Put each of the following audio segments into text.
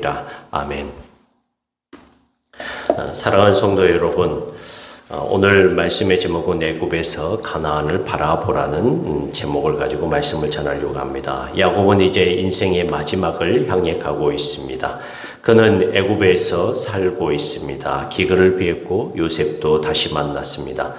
기도드리옵나이다. 아멘. 사랑하는 성도 여러분, 오늘 말씀의 제목은 애굽에서 가나안을 바라보라는 제목을 가지고 말씀을 전하려고 합니다. 야곱은 이제 인생의 마지막을 향해 가고 있습니다. 그는 애굽에서 살고 있습니다. 기근을 피했고 요셉도 다시 만났습니다.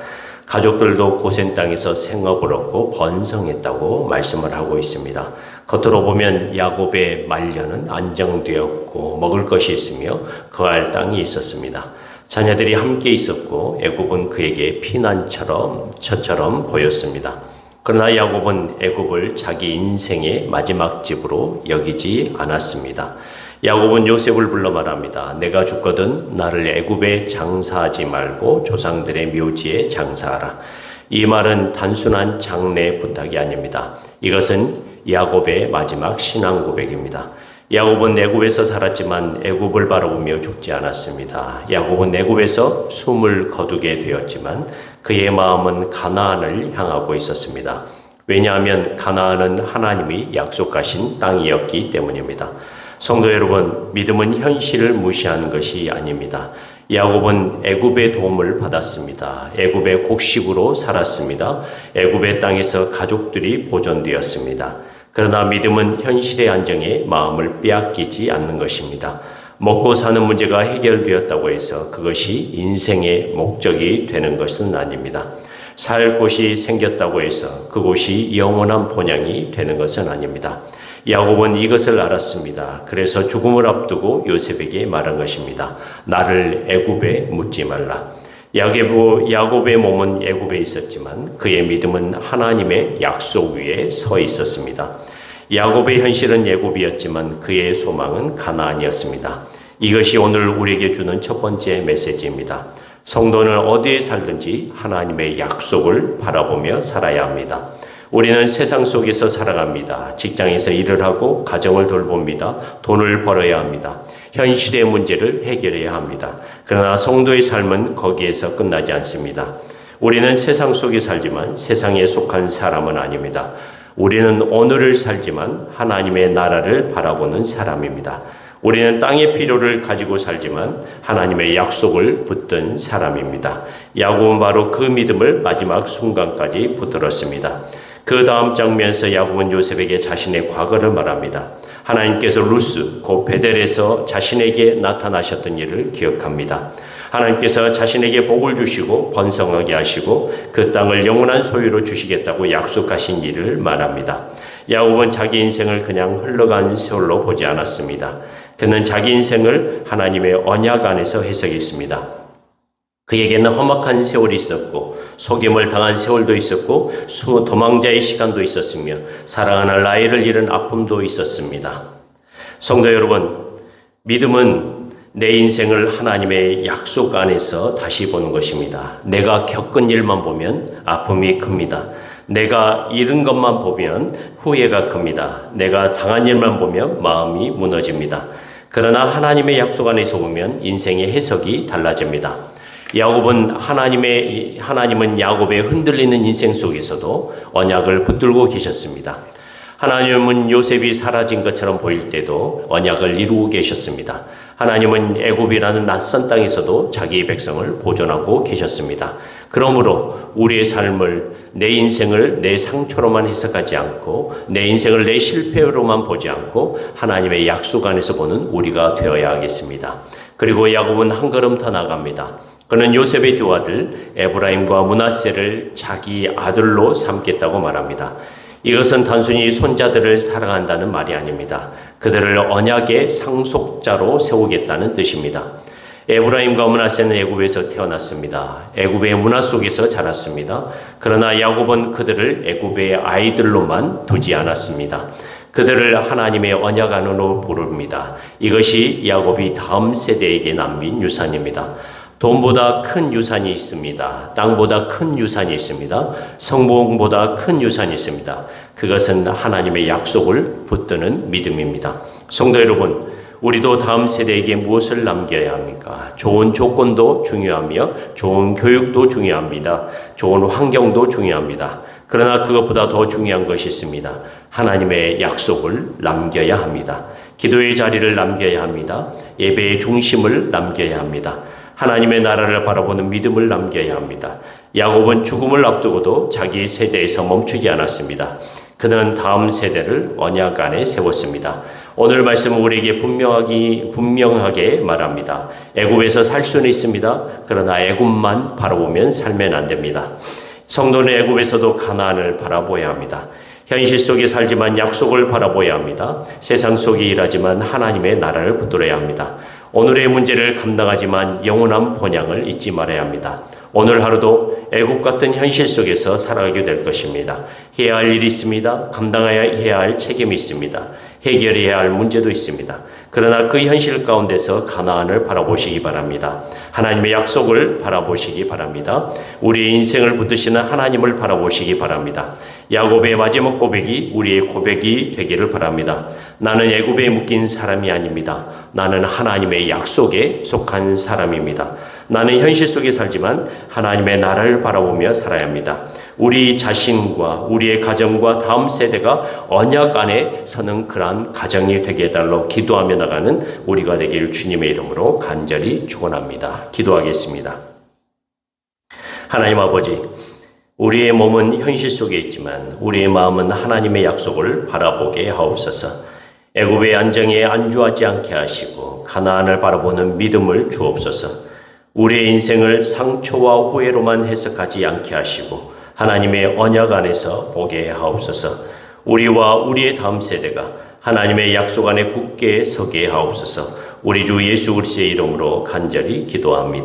가족들도 고센 땅에서 생업을 얻고 번성했다고 말씀을 하고 있습니다. 겉으로 보면 야곱의 말년은 안정되었고 먹을 것이 있으며 거할 땅이 있었습니다. 자녀들이 함께 있었고 애굽은 그에게 피난처럼 보였습니다. 그러나 야곱은 애굽을 자기 인생의 마지막 집으로 여기지 않았습니다. 야곱은 요셉을 불러 말합니다. 내가 죽거든 나를 애굽에 장사하지 말고 조상들의 묘지에 장사하라. 이 말은 단순한 장래 부탁이 아닙니다. 이것은 야곱의 마지막 신앙 고백입니다. 야곱은 애굽에서 살았지만 애굽을 바라보며 죽지 않았습니다. 야곱은 애굽에서 숨을 거두게 되었지만 그의 마음은 가나안을 향하고 있었습니다. 왜냐하면 가나안은 하나님이 약속하신 땅이었기 때문입니다. 성도 여러분, 믿음은 현실을 무시하는 것이 아닙니다. 야곱은 애굽의 도움을 받았습니다. 애굽의 곡식으로 살았습니다. 애굽의 땅에서 가족들이 보존되었습니다. 그러나 믿음은 현실의 안정에 마음을 빼앗기지 않는 것입니다. 먹고 사는 문제가 해결되었다고 해서 그것이 인생의 목적이 되는 것은 아닙니다. 살 곳이 생겼다고 해서 그곳이 영원한 본향이 되는 것은 아닙니다. 야곱은 이것을 알았습니다. 그래서 죽음을 앞두고 요셉에게 말한 것입니다. 나를 애굽에 묻지 말라. 야곱의 몸은 애굽에 있었지만 그의 믿음은 하나님의 약속 위에 서 있었습니다. 야곱의 현실은 애굽이었지만 그의 소망은 가나안이었습니다. 이것이 오늘 우리에게 주는 첫 번째 메시지입니다. 성도는 어디에 살든지 하나님의 약속을 바라보며 살아야 합니다. 우리는 세상 속에서 살아갑니다. 직장에서 일을 하고 가정을 돌봅니다. 돈을 벌어야 합니다. 현실의 문제를 해결해야 합니다. 그러나 성도의 삶은 거기에서 끝나지 않습니다. 우리는 세상 속에 살지만 세상에 속한 사람은 아닙니다. 우리는 오늘을 살지만 하나님의 나라를 바라보는 사람입니다. 우리는 땅의 필요를 가지고 살지만 하나님의 약속을 붙든 사람입니다. 야곱은 바로 그 믿음을 마지막 순간까지 붙들었습니다. 그 다음 장면에서 야곱은 요셉에게 자신의 과거를 말합니다. 하나님께서 루스, 곧 베델에서 자신에게 나타나셨던 일을 기억합니다. 하나님께서 자신에게 복을 주시고 번성하게 하시고 그 땅을 영원한 소유로 주시겠다고 약속하신 일을 말합니다. 야곱은 자기 인생을 그냥 흘러간 세월로 보지 않았습니다. 그는 자기 인생을 하나님의 언약 안에서 해석했습니다. 그에게는 험악한 세월이 있었고 속임을 당한 세월도 있었고 도망자의 시간도 있었으며 사랑하는 아이를 잃은 아픔도 있었습니다. 성도 여러분, 믿음은 내 인생을 하나님의 약속 안에서 다시 보는 것입니다. 내가 겪은 일만 보면 아픔이 큽니다. 내가 잃은 것만 보면 후회가 큽니다. 내가 당한 일만 보면 마음이 무너집니다. 그러나 하나님의 약속 안에서 보면 인생의 해석이 달라집니다. 하나님은 야곱의 흔들리는 인생 속에서도 언약을 붙들고 계셨습니다. 하나님은 요셉이 사라진 것처럼 보일 때도 언약을 이루고 계셨습니다. 하나님은 애굽이라는 낯선 땅에서도 자기의 백성을 보존하고 계셨습니다. 그러므로 우리의 삶을, 내 인생을 내 상처로만 해석하지 않고 내 인생을 내 실패로만 보지 않고 하나님의 약속 안에서 보는 우리가 되어야 하겠습니다. 그리고 야곱은 한 걸음 더 나갑니다. 그는 요셉의 두 아들 에브라임과 므낫세를 자기 아들로 삼겠다고 말합니다. 이것은 단순히 손자들을 사랑한다는 말이 아닙니다. 그들을 언약의 상속자로 세우겠다는 뜻입니다. 에브라임과 므낫세는 애굽에서 태어났습니다. 애굽의 문화 속에서 자랐습니다. 그러나 야곱은 그들을 애굽의 아이들로만 두지 않았습니다. 그들을 하나님의 언약 안으로 부릅니다. 이것이 야곱이 다음 세대에게 남긴 유산입니다. 돈보다 큰 유산이 있습니다. 땅보다 큰 유산이 있습니다. 성공보다 큰 유산이 있습니다. 그것은 하나님의 약속을 붙드는 믿음입니다. 성도 여러분, 우리도 다음 세대에게 무엇을 남겨야 합니까? 좋은 조건도 중요하며 좋은 교육도 중요합니다. 좋은 환경도 중요합니다. 그러나 그것보다 더 중요한 것이 있습니다. 하나님의 약속을 남겨야 합니다. 기도의 자리를 남겨야 합니다. 예배의 중심을 남겨야 합니다. 하나님의 나라를 바라보는 믿음을 남겨야 합니다. 야곱은 죽음을 앞두고도 자기 세대에서 멈추지 않았습니다. 그는 다음 세대를 언약 안에 세웠습니다. 오늘 말씀은 우리에게 분명하게 말합니다. 애굽에서 살 수는 있습니다. 그러나 애굽만 바라보면 살면 안 됩니다. 성도는 애굽에서도 가나안을 바라보아야 합니다. 현실 속에 살지만 약속을 바라보아야 합니다. 세상 속에 일하지만 하나님의 나라를 붙들어야 합니다. 오늘의 문제를 감당하지만 영원한 본향을 잊지 말아야 합니다. 오늘 하루도 애국 같은 현실 속에서 살아가게 될 것입니다. 해야 할 일이 있습니다. 감당해야 할 책임이 있습니다. 해결해야 할 문제도 있습니다. 그러나 그 현실 가운데서 가나안을 바라보시기 바랍니다. 하나님의 약속을 바라보시기 바랍니다. 우리의 인생을 붙드시는 하나님을 바라보시기 바랍니다. 야곱의 마지막 고백이 우리의 고백이 되기를 바랍니다. 나는 애굽에 묶인 사람이 아닙니다. 나는 하나님의 약속에 속한 사람입니다. 나는 현실 속에 살지만 하나님의 나라를 바라보며 살아야 합니다. 우리 자신과 우리의 가정과 다음 세대가 언약 안에 서는 그러한 가정이 되게 해달라고 기도하며 나가는 우리가 되길 주님의 이름으로 간절히 축원합니다. 기도하겠습니다. 하나님 아버지, 우리의 몸은 현실 속에 있지만 우리의 마음은 하나님의 약속을 바라보게 하옵소서. 애굽의 안정에 안주하지 않게 하시고 가나안을 바라보는 믿음을 주옵소서. 우리의 인생을 상처와 후회로만 해석하지 않게 하시고 하나님의 언약 안에서 보게 하옵소서. 우리와 우리의 다음 세대가 하나님의 약속 안에 굳게 서게 하옵소서. 우리 주 예수 그리스도의 이름으로 간절히 기도합니다.